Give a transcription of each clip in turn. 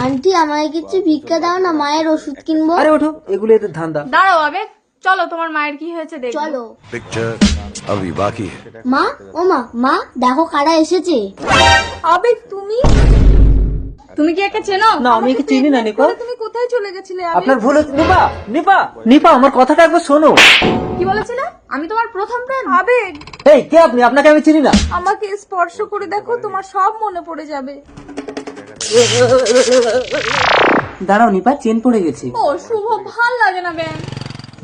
Aunty আমায় কিছু ভিক্ষা দাও না, মায়ের ওষুধ কিনবো। আরে ওঠো, এগুলো এদের ধান্দা। দাঁড়াও আবেগ, চলো তোমার মায়ের কি হয়েছে দেখো। চলো। पिक्चर अभी बाकी है। মা, ও মা, মা দেখো কারা এসেছে। আবেগ তুমি তুমি কি একে চেনো? না, আমি একে চিনি না নিপা। তুমি কোথায় চলে গেছিলে আবেগ? আপনার ভুল হচ্ছে। নিপা, নিপা, নিপা, আমার কথাটা একবার শোনো। কি বলেছিলে? আমি তোমার প্রথম প্রেম। আবেগ, এই কে আপনি? আপনাকে আমি চিনি না। আমাকে স্পর্শ করে দেখো, তোমার সব মনে পড়ে যাবে। দাঁড়াও নিপা, চেন পড়ে গেছে। ও শুভ, ভাল লাগে না ব্যাং।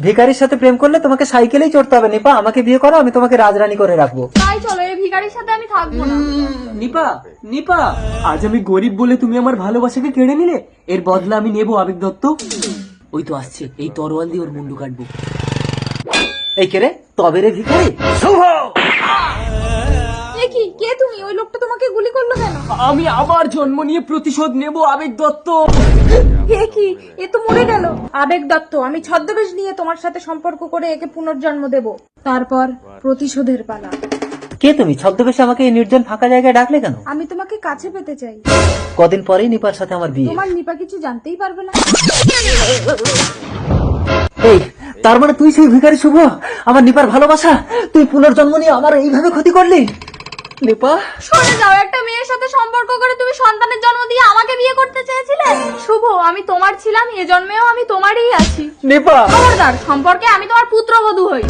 ভিখারির সাথে প্রেম করলে তোমাকে সাইকেলেই চড়তে হবে নিপা। আমাকে বিয়ে করো, আমি তোমাকে রাজরানী করে রাখবো। তাই চলো, এই ভিখারির সাথে আমি থাকবো না। নিপা, নিপা, আজ আমি গরিব বলে তুমি আমার ভালোবাসাকে কেড়ে নিলে। এর বদলা আমি নেবো আবেগ দত্ত। ওই তো আসছে, এই তরোয়াল দিয়ে ওর মুন্ডু কাটবো। এই কে রে? তবে রে ভিখারি। শুভ, এ কি, কে তুমি? ওই লোকটা তোমাকে গুলি করলো কেন? আমি আবার জন্ম নিয়ে প্রতিশোধ নেব আবেগ দত্ত। এ কি, এ তো মরে গেল। আবেগ দত্ত, আমি ছদ্মবেশ নিয়ে তোমার সাথে সম্পর্ক করে একে পুনর্জন্ম দেব, তারপর প্রতিশোধের পালা। কে তুমি? ছদ্মবেশে আমাকে এই নির্জন ফাঁকা জায়গায় ডাকলে কেন? আমি তোমাকে কাছে পেতে চাই। কদিন পরেই নিপার সাথে আমার বিয়ে। তোমার নিপা কিছু জানতেই পারবে না। এই, তার মানে তুই সেই ভিখারি শুভ, আমার নিপার ভালোবাসা তুই পুনর্জন্ম নিয়ে আমার এইভাবে ক্ষতি করলি। নিপা, সরে যাও, একটা মেয়ের সাথে সম্পর্ক করে তুমি সন্তানের জন্ম দিয়ে আমাকে বিয়ে করতে চেয়েছিলে। শুভ, আমি তোমার ছিলাম, এ জন্মেও আমি তোমারই আছি। নিপা, খবরদার, সম্পর্কে আমি তোমার পুত্রবধূ হই।